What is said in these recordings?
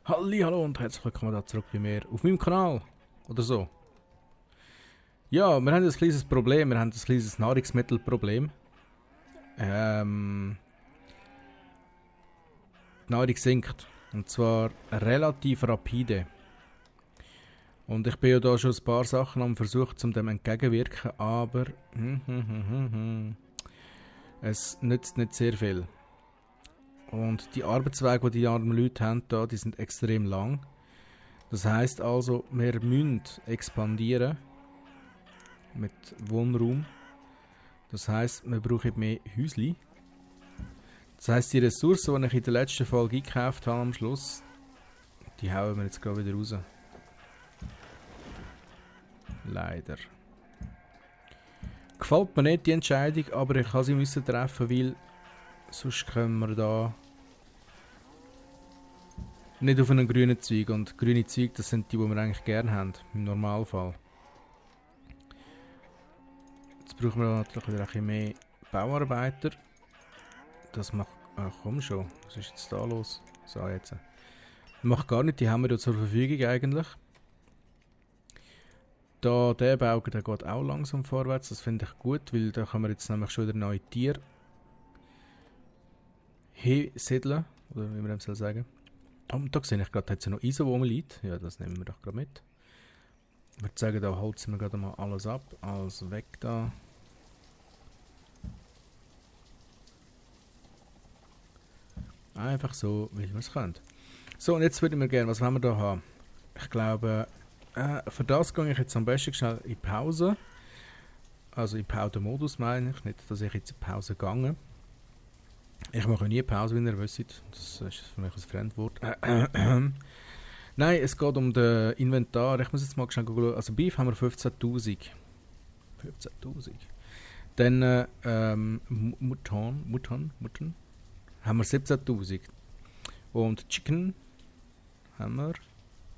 Hallo und herzlich willkommen da zurück bei mir auf meinem Kanal. Oder so. Ja, wir haben ein kleines Problem. Wir haben ein kleines Nahrungsmittelproblem. Die Nahrung sinkt. Und zwar relativ rapide. Und ich bin ja da schon ein paar Sachen am Versuch, um dem entgegenwirken, aber es nützt nicht sehr viel. Und die Arbeitswege, die die armen Leute haben, da, die sind extrem lang. Das heisst also, wir müssen expandieren mit Wohnraum. Das heisst, wir brauchen mehr Häusli. Das heisst, die Ressourcen, die ich in der letzten Folge gekauft habe am Schluss, die hauen wir jetzt gerade wieder raus. Leider. Gefällt mir nicht die Entscheidung, aber ich kann sie müssen treffen, weil sonst können wir da nicht auf einen grünen Zweig. Und grüne Zweige, das sind die wir eigentlich gerne haben, im Normalfall. Jetzt brauchen wir natürlich wieder ein bisschen mehr Bauarbeiter. Das macht... Ach komm schon, was ist jetzt da los? So, jetzt. Macht gar nicht, die haben wir ja zur Verfügung eigentlich. Da der Bau, der geht auch langsam vorwärts, das finde ich gut, weil da kann man jetzt nämlich schon wieder neue Tiere siedeln, oder wie man dem soll sagen. Und da sehe ich gerade, da hat es ja noch Eisen, wo rumliegt. Ja, das nehmen wir doch gerade mit. Ich würde sagen, da holzen wir gerade mal alles ab, alles weg da. Einfach so, wie man es könnte. So, und jetzt würde ich mir gerne, was wollen wir da haben? Ich glaube, für das gehe ich jetzt am besten schnell in Pause. Also in Pause-Modus meine ich, nicht, dass ich jetzt in Pause gehe. Ich mache nie Pause, wie ihr wisst. Das ist für mich ein Fremdwort. Nein, es geht um den Inventar. Ich muss jetzt mal schnell googeln. Also Beef haben wir 15.000. 15.000. Dann Mutton haben wir 17.000. Und Chicken haben wir.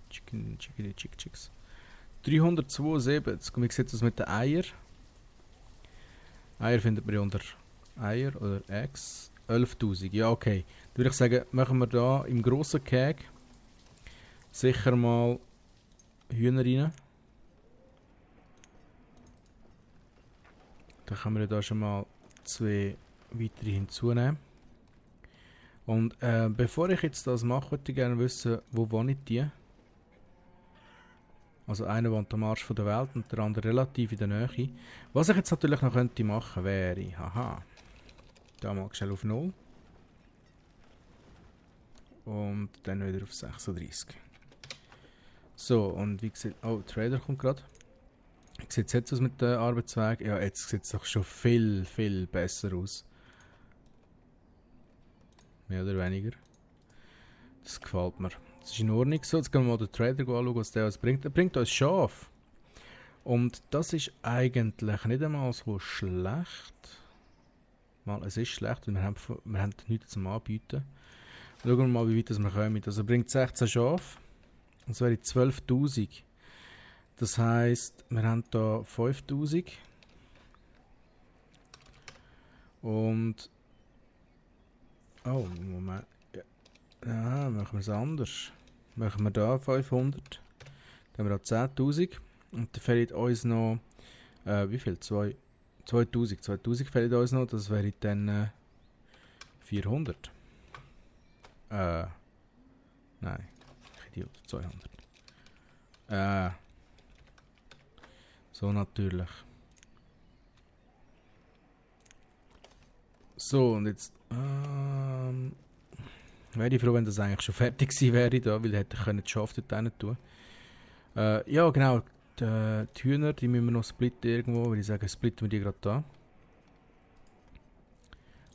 Chicks. 372. Und wie sieht das mit den Eiern? Eier findet man ja unter Eier oder Eggs. 11.000. Ja, okay. Dann würde ich sagen, machen wir da im grossen Keg sicher mal Hühner rein. Dann können wir da schon mal 2 weitere hinzunehmen. Und bevor ich jetzt das mache, würde ich gerne wissen, wo wohnen die? Also einer wohnt am Arsch der Welt und der andere relativ in der Nähe. Was ich jetzt natürlich noch könnte machen wäre, haha, da mal schnell auf 0. Und dann wieder auf 36. So, und wie gesagt, oh, Trader kommt gerade. Wie sieht es jetzt aus mit den Arbeitswegen? Ja, jetzt sieht es doch schon viel, viel besser aus. Mehr oder weniger. Das gefällt mir. Das ist in Ordnung so. Jetzt gehen wir mal den Trader anschauen, was der uns bringt. Er bringt uns Schaf. Und das ist eigentlich nicht einmal so schlecht. Mal, es ist schlecht, weil wir haben nichts zum Anbieten. Schauen wir mal, wie weit wir kommen. Also er bringt 16 Schafe. Das wäre 12.000. Das heisst, wir haben hier 5.000. Und... Oh, Moment. Ja, machen wir es anders. Machen wir da 500. Dann haben wir da 10.000. Und dann fehlt uns noch... wie viel? 2.000. 2.000 fehlt uns noch. Das wäre dann 400. Nein. Ich Idiot. 200. So natürlich. So, und jetzt... wäre ich froh, wenn das eigentlich schon fertig gewesen wäre, da, weil hätte ich die Schafe dort rein tun. Ja, genau. Die Hühner, die müssen wir noch splitten irgendwo. Würde ich sagen, splitten wir die gerade da.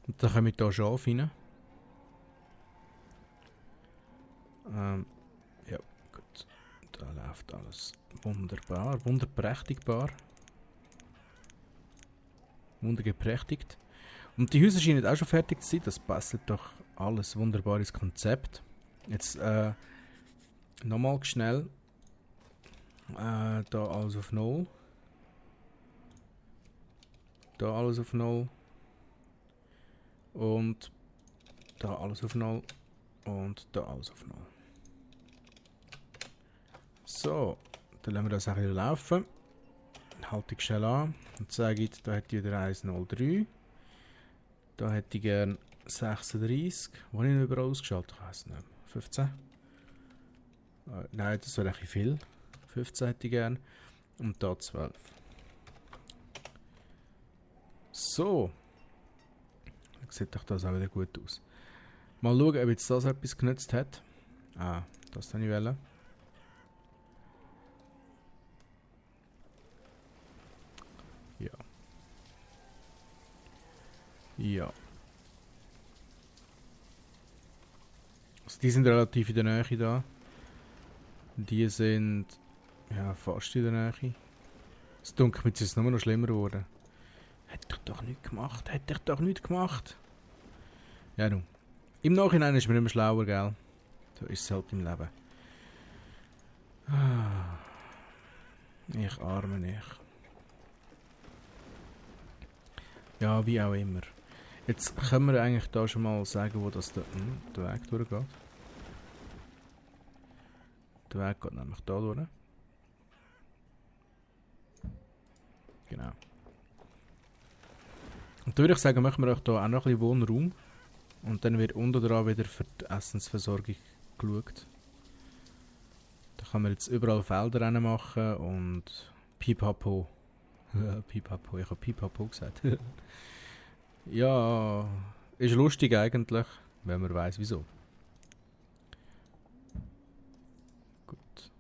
Und dann kommen wir hier Schafe rein. Ja, gut. Da läuft alles wunderbar. Wunderprächtigbar. Wundergeprächtigt. Und die Häuser scheinen auch schon fertig zu sein. Das passt doch alles wunderbar ins Konzept. Jetzt nochmal schnell. Da alles auf 0. Da alles auf 0. Und da alles auf 0. Und da alles auf 0. So, dann lassen wir das ein bisschen laufen. Halte ich schnell an und sage, da hätte ich wieder 103. Da hätte ich gerne 36. Wo habe ich noch überall ausgeschaltet? Ich weiß nicht. 15? Nein, das wäre ein bisschen viel. 15 hätte ich gerne. Und da 12. So. Dann sieht doch das auch wieder gut aus. Mal schauen, ob jetzt das etwas genützt hat. Ah, das kann ich wählen. Ja. Ja. Also die sind relativ in der Nähe da. Die sind ja fast in der Nähe. Es dunkelt mir jetzt nur noch schlimmer geworden. Hätte ich doch nichts gemacht. Hätte ich doch nichts gemacht. Ja nun. Im Nachhinein ist man immer schlauer, gell? So ist es halt im Leben. Ich arme ich. Ja, wie auch immer. Jetzt können wir eigentlich da schon mal sagen, wo das der Weg durchgeht. Der Weg geht nämlich da durch. Genau. Und da würde ich sagen, machen wir euch hier auch noch ein bisschen Wohnraum. Und dann wird unten dran wieder für die Essensversorgung geschaut. Da kann man jetzt überall Felder reinmachen und Pipapo. Pipapo, ich habe Pipapo gesagt. Ja, ist lustig eigentlich, wenn man weiss wieso. Gut.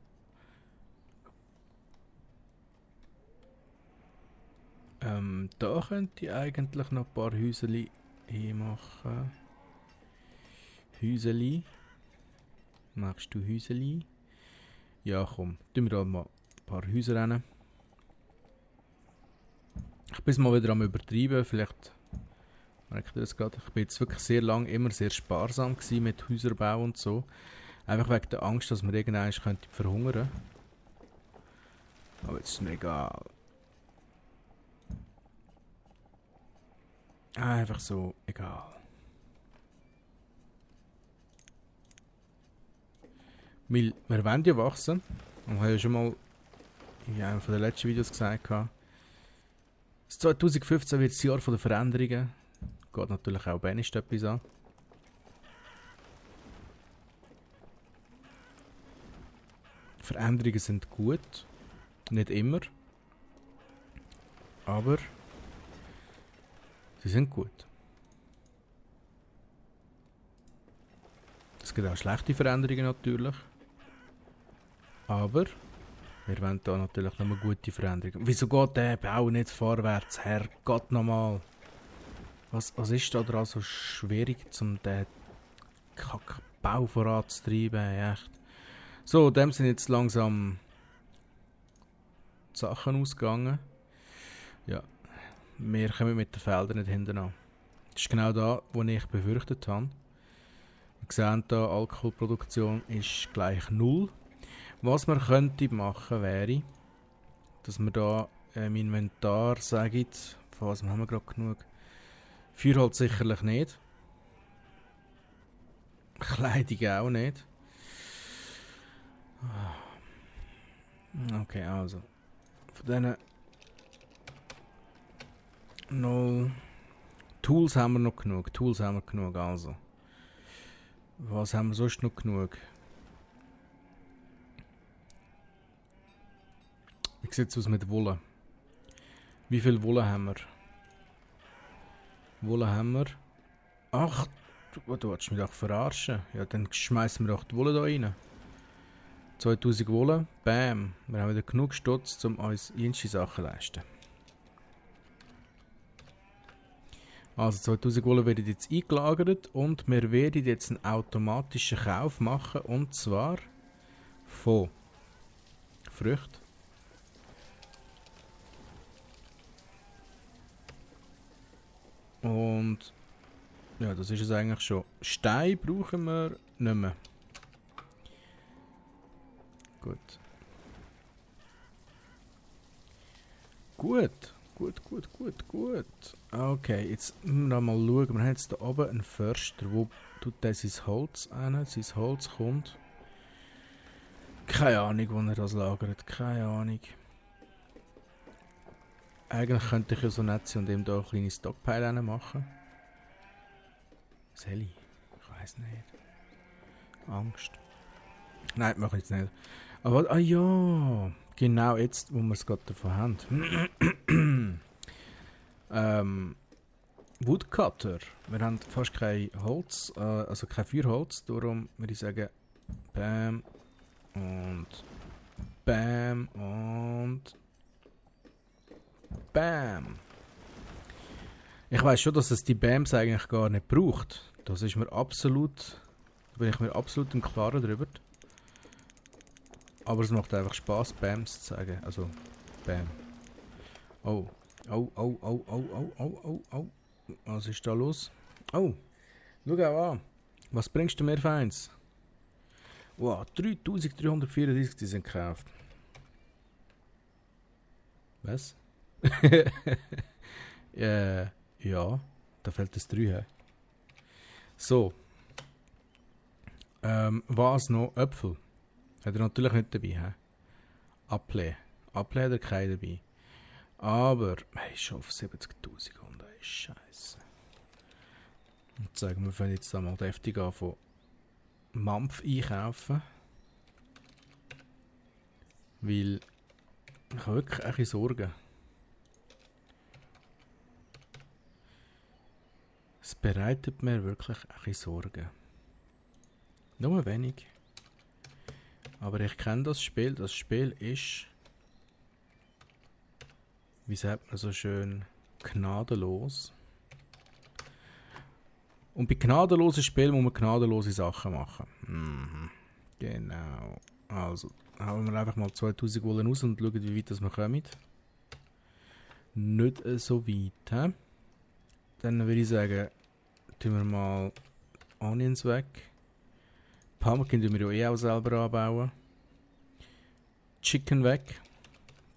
Da könnte ich eigentlich noch ein paar Häuserli hinmachen. Häuserli. Machst du Häuserli? Ja, komm, tun wir da mal ein paar Häuser rein. Ich bin mal wieder am Übertreiben, vielleicht merkt ihr das gerade. Ich bin jetzt wirklich sehr lange immer sehr sparsam gewesen mit Häuserbau und so. Einfach wegen der Angst, dass man irgendwann könnte verhungern. Aber jetzt ist mir egal. Einfach so, egal. Weil wir wollen ja wachsen. Und ich habe ja schon mal in einem der letzten Videos gesagt, das 2015 wird das Jahr der Veränderungen. Geht natürlich auch Benist etwas an. Veränderungen sind gut. Nicht immer. Aber sie sind gut. Es gibt auch schlechte Veränderungen natürlich. Aber wir wollen da natürlich nochmal gute Veränderungen. Wieso geht der Bau nicht vorwärts? Herrgott nochmal. Was ist da dran so schwierig, um den Kackbau voranzutreiben? Echt. So, dem sind jetzt langsam die Sachen ausgegangen. Ja, wir kommen mit den Feldern nicht hinten an. Das ist genau da, wo ich befürchtet habe. Wir sehen hier, Alkoholproduktion ist gleich 0. Was man könnte machen wäre, dass wir da im Inventar sagen, von was haben wir gerade genug? Feuerholz sicherlich nicht. Kleidung auch nicht. Okay, also. Von diesen 0 Tools haben wir noch genug. Also. Was haben wir sonst noch genug? Wie sieht es aus mit Wolle? Wie viel Wolle haben wir? Ach, du willst mich doch verarschen. Ja, dann schmeißen wir doch die Wolle da rein. 2000 Wolle, bam. Wir haben wieder genug Stutz, um uns jensche Sachen zu leisten. Also 2000 Wolle werden jetzt eingelagert und wir werden jetzt einen automatischen Kauf machen, und zwar von Früchten. Und ja, das ist es eigentlich schon. Stein brauchen wir nicht mehr. Gut. Okay, jetzt müssen wir mal schauen. Wir haben jetzt hier oben einen Förster. Wo tut der sein Holz hin? Sein Holz kommt Keine Ahnung, wo er das lagert. Keine Ahnung. Eigentlich könnte ich ja so nett sein und ihm da eine kleine Stockpile machen. Sally? Ich weiß nicht. Angst. Nein, mache ich jetzt nicht. Aber, ah ja, genau jetzt, wo wir es gerade davon haben. Woodcutter. Wir haben fast kein Holz, also kein Feuerholz, darum würde ich sagen, Bam und Bam und Bam. Ich weiß schon, dass es die Bams eigentlich gar nicht braucht. Das ist mir absolut, da bin ich mir absolut im Klaren drüber. Aber es macht einfach Spaß, Bams zu sagen. Also, Bam. Oh. Oh, oh, oh, oh, oh, oh, oh, oh. Was ist da los? Oh, schau auch an. Was bringst du mir für eins? Wow, 3334, die sind gekauft. Was? Ja, da fällt das 3 her. So. Was noch? Äpfel. Hat er natürlich nicht dabei. He? Apple. Apple hat er keinen dabei. Aber, hey, ist schon auf 70.000 und ey, Scheiße. Und sagen wir, fangen jetzt da mal deftig an von Mampf einkaufen. Weil ich habe wirklich ein bisschen Sorgen. Es bereitet mir wirklich ein bisschen Sorgen. Nur wenig. Aber ich kenne das Spiel. Das Spiel ist, wie sagt man so schön, gnadenlos. Und bei gnadenlosen Spielen muss man gnadenlose Sachen machen. Mhm. Genau. Also, hauen wir einfach mal 2000 Wollen aus und schauen, wie weit das wir kommen. Nicht so weit. He? Dann würde ich sagen, tun wir mal Onions weg. Pumpkin tun wir ja auch selber anbauen. Chicken weg.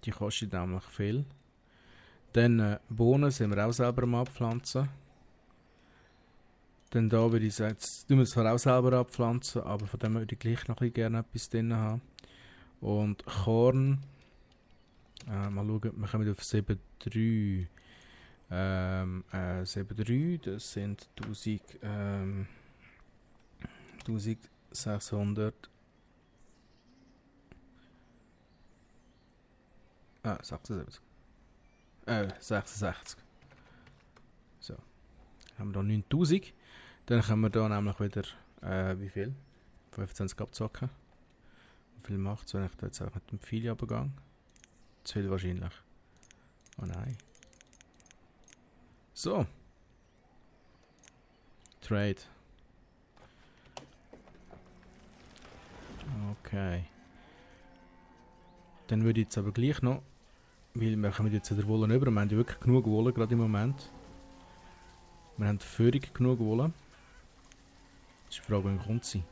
Die kostet nämlich viel. Dann Bohnen sind wir auch selber am Abpflanzen. Dann da würde ich sagen, jetzt tun wir es zwar auch selber abpflanzen, aber von dem würde ich gleich noch ein gerne etwas drin haben. Und Korn, mal schauen, wir kommen auf 7,3. 7,3, das sind 1600. 76. 66. So. Haben wir da 9000. Dann können wir da nämlich wieder, wie viel? 25 abzocken. Wie viel macht es, wenn ich da jetzt auch mit dem Pfeil runtergehe? Zu viel wahrscheinlich. Oh nein. So. Trade. Okay. Dann würde ich jetzt aber gleich noch, weil wir kommen jetzt der Wolle über, wir haben ja wirklich genug Wolle gerade im Moment. Wir haben völlig genug Wolle. Das ist die Frage, wann kommt sie.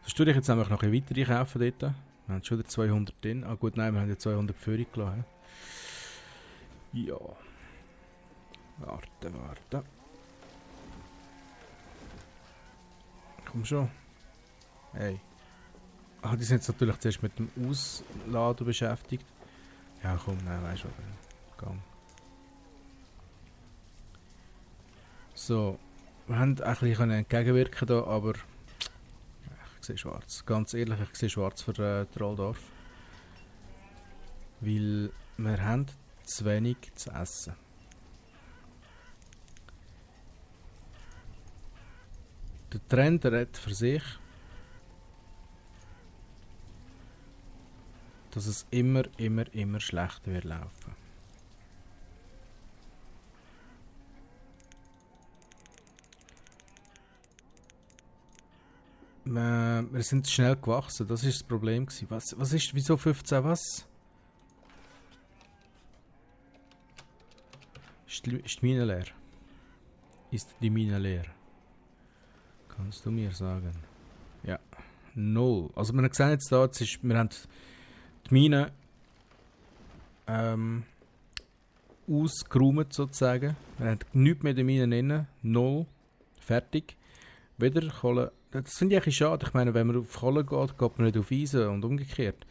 Sonst tue ich jetzt einfach noch ein weiter einkaufen dort. Wir haben schon wieder 200 drin. Ah gut, nein, wir haben ja 200 völlig gelassen. Ja. Warte. Komm schon. Hey. Ah, die sind jetzt natürlich zuerst mit dem Ausladen beschäftigt. Ja komm, nein, weißt du was. Gang. So. Wir haben ein bisschen entgegenwirken da, aber ich sehe schwarz. Ganz ehrlich, ich sehe schwarz für Trolldorf. Weil wir haben zu wenig zu essen. Der Trend redet für sich, dass es immer schlechter wird laufen. Wir sind schnell gewachsen, das ist das Problem gewesen. Was ist, wieso 15, was? Ist die Mine leer? Ist die Mine leer? Kannst du mir sagen? Ja, 0. Also wir sehen jetzt da, wir haben die Mine ausgeräumt sozusagen. Wir haben nichts mehr in der Mine drin, 0, fertig. Weder Kohle, das finde ich eigentlich schade. Ich meine, wenn man auf Kohle geht, geht man nicht auf Eisen und umgekehrt.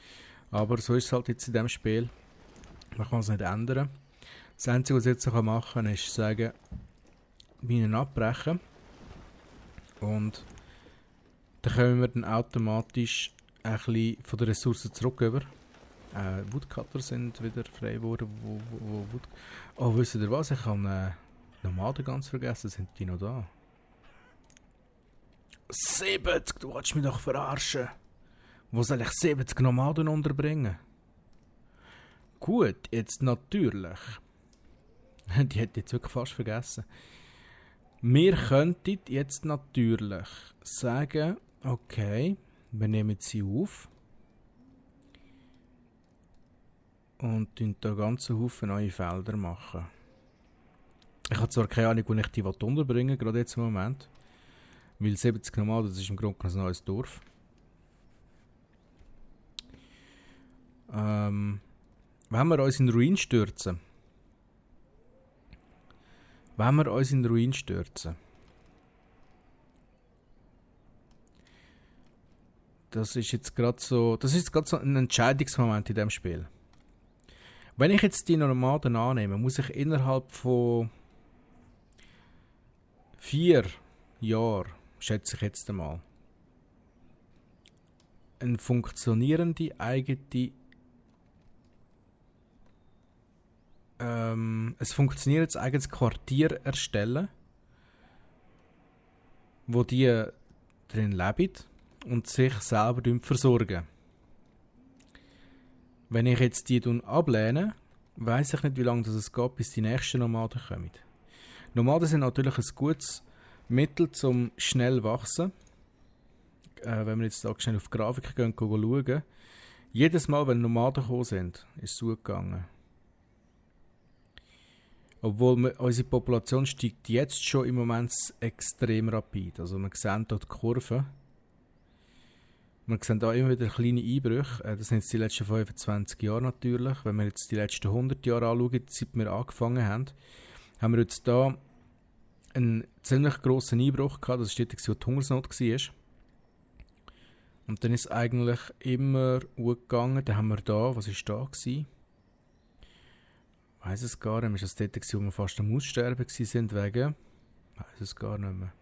Aber so ist es halt jetzt in diesem Spiel. Man kann es nicht ändern. Das Einzige, was ich jetzt noch machen kann, ist sagen, Minen abbrechen. Und dann kommen wir dann automatisch ein bisschen von den Ressourcen zurück über. Woodcutter sind wieder frei geworden. Oh, wisst ihr was? Ich habe Nomaden ganz vergessen. Sind die noch da? 70! Du willst mich doch verarschen. Wo soll ich 70 Nomaden unterbringen? Gut, jetzt natürlich. Die hätte ich jetzt wirklich fast vergessen. Wir könnten jetzt natürlich sagen, okay, wir nehmen sie auf und da ganzen Haufen neue Felder machen. Ich habe zwar keine Ahnung, wo ich die unterbringen will, gerade jetzt im Moment. Weil 70 Nomaden, das ist im Grunde ein neues Dorf. Wenn wir uns in Ruin stürzen. Das ist jetzt gerade so ein Entscheidungsmoment in diesem Spiel. Wenn ich jetzt die Nomaden annehme, muss ich innerhalb von 4 Jahren, schätze ich jetzt einmal, eine funktionierende eigene ein funktionierendes eigenes Quartier erstellen, wo die drin leben und sich selber versorgen. Wenn ich jetzt die ablehne, weiss ich nicht, wie lange es geht, bis die nächsten Nomaden kommen. Nomaden sind natürlich ein gutes Mittel zum schnell wachsen. Wenn wir jetzt da schnell auf die Grafik gehen, schauen. Jedes Mal, wenn Nomaden gekommen sind, ist es zugegangen. Obwohl unsere Population steigt jetzt schon im Moment extrem rapid. Also wir sehen hier die Kurve. Wir sehen hier immer wieder kleine Einbrüche. Das sind jetzt die letzten 25 Jahre natürlich. Wenn wir jetzt die letzten 100 Jahre anschauen, seit wir angefangen haben, haben wir jetzt hier einen ziemlich grossen Einbruch gehabt. Das war dort, wo die Hungersnot war. Und dann ist es eigentlich immer gut gegangen. Dann haben wir da, was war da gewesen? Ich weiss es gar nicht mehr. Ist das dort, wo wir fast am Aussterben waren wegen? Ich weiss es gar nicht mehr.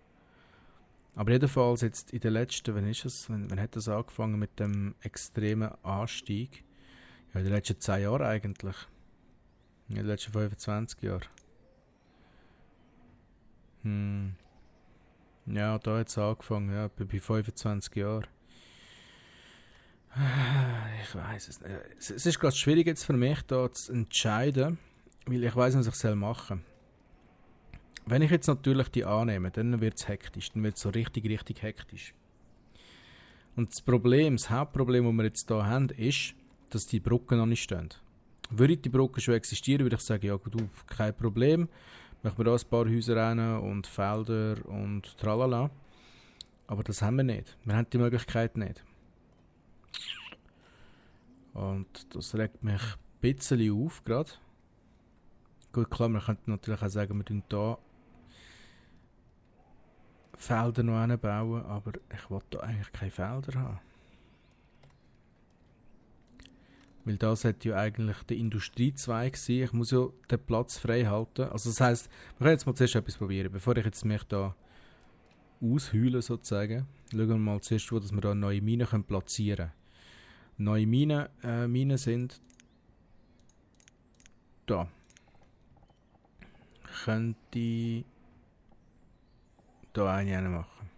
Aber jedenfalls jetzt in den letzten, wann hat das angefangen mit dem extremen Anstieg? Ja, in den letzten 10 Jahren eigentlich. In den letzten 25 Jahren. Ja, da hat es angefangen, ja, bei 25 Jahren. Ich weiss es nicht. Es ist gerade schwierig jetzt für mich, da zu entscheiden, weil ich weiss nicht, was ich machen soll. Wenn ich jetzt natürlich die annehme, dann wird es hektisch. Dann wird es so richtig hektisch. Und das Hauptproblem, das wir jetzt hier haben, ist, dass die Brücken noch nicht stehen. Würde die Brücke schon existieren, würde ich sagen, ja gut, kein Problem. Machen wir da ein paar Häuser rein und Felder und tralala. Aber das haben wir nicht. Wir haben die Möglichkeit nicht. Und das regt mich ein bisschen auf gerade. Gut, klar, man könnte natürlich auch sagen, wir bauen hier Felder noch hinbauen, aber ich will da eigentlich keine Felder haben. Weil das hätte ja eigentlich der Industriezweig sein. Ich muss ja den Platz frei halten. Also das heisst, wir können jetzt mal zuerst etwas probieren, bevor ich jetzt mich da ausheulen sozusagen. Schauen wir mal zuerst, wo dass wir da neue Minen platzieren können. Neue Minen sind da. Könnte ich da eine machen.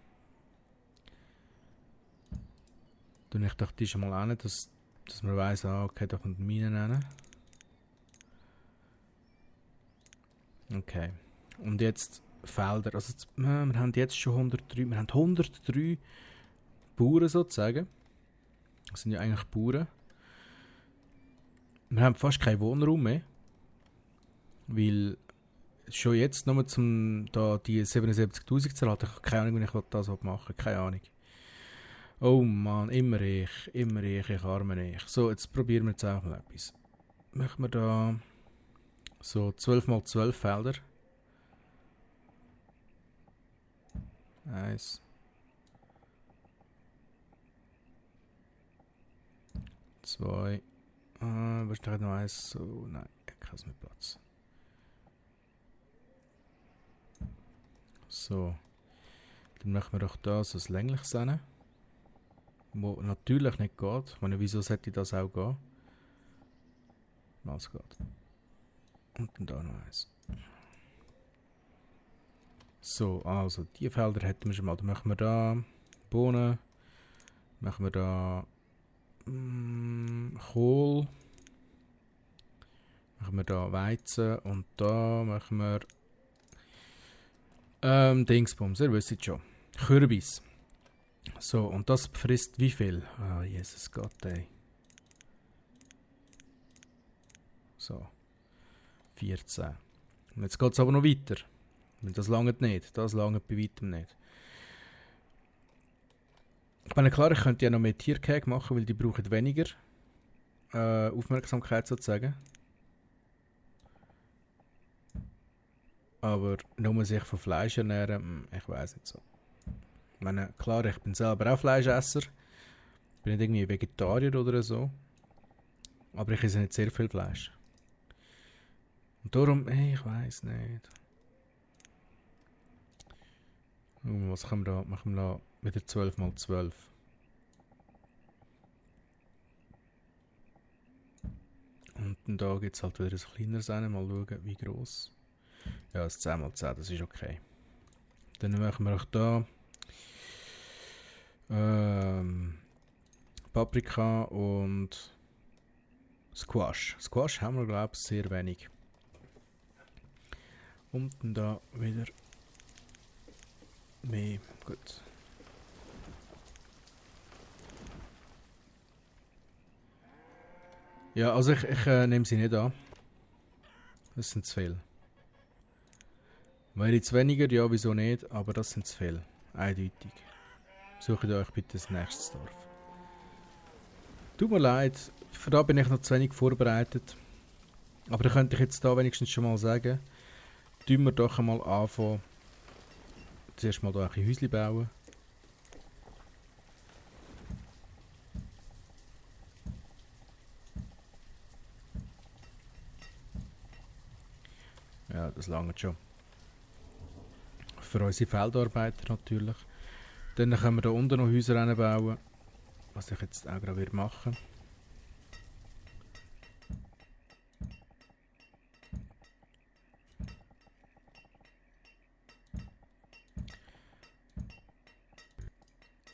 Dann ich dachte, die schon mal an, dass man weiss, okay, da kommt Minen rein. Okay. Und jetzt Felder. Also wir haben jetzt schon 103 Bauern sozusagen. Das sind ja eigentlich Bauern. Wir haben fast keinen Wohnraum mehr. Weil schon jetzt nur zum da die 77'000 zu erhalten, ich habe keine Ahnung, wie ich das machen will. Keine Ahnung. Oh Mann, immer ich, arme ich. So, jetzt probieren wir jetzt auch mal etwas. Machen wir da so 12x12 Felder. 1, 2. Was ist da noch eins? So, nein, ich habe keinen mehr Platz. So. Dann machen wir doch da so ein längliches hin. Wo natürlich nicht geht. Ich meine, wieso sollte das auch gehen? Was geht. Und dann da noch eins. So, also die Felder hätten wir schon mal. Dann machen wir da Bohnen. Machen wir da Kohl. Machen wir da Weizen. Und da machen wir Dingsbums, ihr wisst schon. Kürbis. So, und das frisst wie viel? Ah, Jesus Gott, ey. So. 14. Und jetzt geht es aber noch weiter. Das langt nicht. Das langt bei weitem nicht. Ich meine, klar, ich könnte ja noch mehr Tierkäse machen, weil die brauchen weniger Aufmerksamkeit sozusagen. Aber nur sich von Fleisch ernähren, ich weiß nicht so. Ich meine, klar, ich bin selber auch Fleischesser. Ich bin nicht irgendwie Vegetarier oder so. Aber ich esse nicht sehr viel Fleisch. Und darum, ich weiß nicht. Was können wir da? Machen wir da wieder 12 mal 12. Und dann da gibt es halt wieder ein kleineres eine. Mal schauen, wie gross. Ja, das 10 mal 10, das ist okay. Dann machen wir auch da Paprika und Squash. Squash haben wir, glaube ich, sehr wenig. Und dann da wieder mehr. Gut. Ja, also ich nehme sie nicht an. Das sind zu viel. Wäre jetzt weniger, ja, wieso nicht, aber das sind zu viel. Eindeutig. Sucht euch bitte das nächste Dorf. Tut mir leid, für da bin ich noch zu wenig vorbereitet. Aber da könnte ich jetzt da wenigstens schon mal sagen, tun wir doch einmal anfangen, zuerst mal hier ein Häuschen bauen. Ja, das langt schon. Für unsere Feldarbeiter natürlich. Dann können wir da unten noch Häuser reinbauen. Was ich jetzt auch gerade machen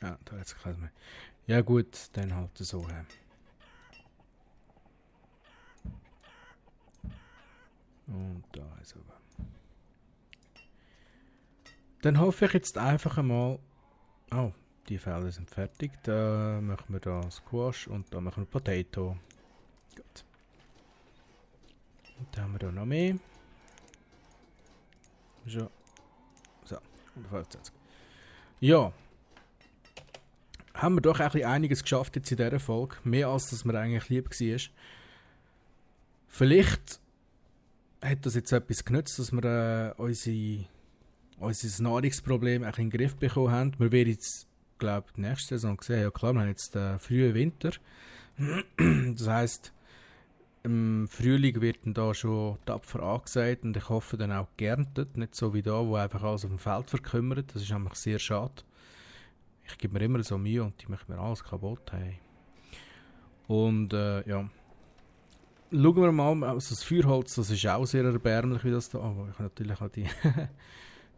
ja, da jetzt keins mehr. Ja gut, dann halt so. Und da ist aber. Dann hoffe ich jetzt einfach einmal. Oh, die Felder sind fertig. Da machen wir da Squash und da machen wir Potato. Gut. Und dann haben wir da noch mehr. So. So, 125. Ja. Haben wir doch einiges geschafft jetzt in dieser Folge. Mehr als das mir eigentlich lieb war. Vielleicht hat das jetzt etwas genützt, dass wir unser Nahrungsproblem in den Griff bekommen haben. Wir werden jetzt, glaube ich, nächste Saison sehen. Ja klar, wir haben jetzt den frühen Winter. Das heisst, im Frühling wird dann da schon tapfer angesagt und ich hoffe dann auch geerntet. Nicht so wie da, wo einfach alles auf dem Feld verkümmert. Das ist einfach sehr schade. Ich gebe mir immer so Mühe und die machen mir alles kaputt. Hey. Und ja. Schauen wir mal, also das Feuerholz, das ist auch sehr erbärmlich, wie das da. Aber ich habe natürlich auch die.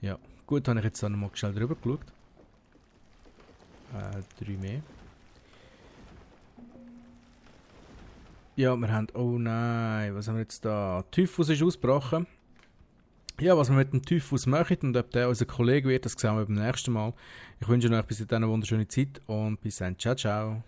Ja, gut, habe ich jetzt noch mal schnell drüber geschaut. 3 mehr. Ja, wir haben. Oh nein, was haben wir jetzt da? Typhus ist ausgebrochen. Ja, was wir mit dem Typhus machen und ob der unser Kollege wird, das sehen wir beim nächsten Mal. Ich wünsche euch bis dahin eine wunderschöne Zeit und bis dann. Ciao, ciao.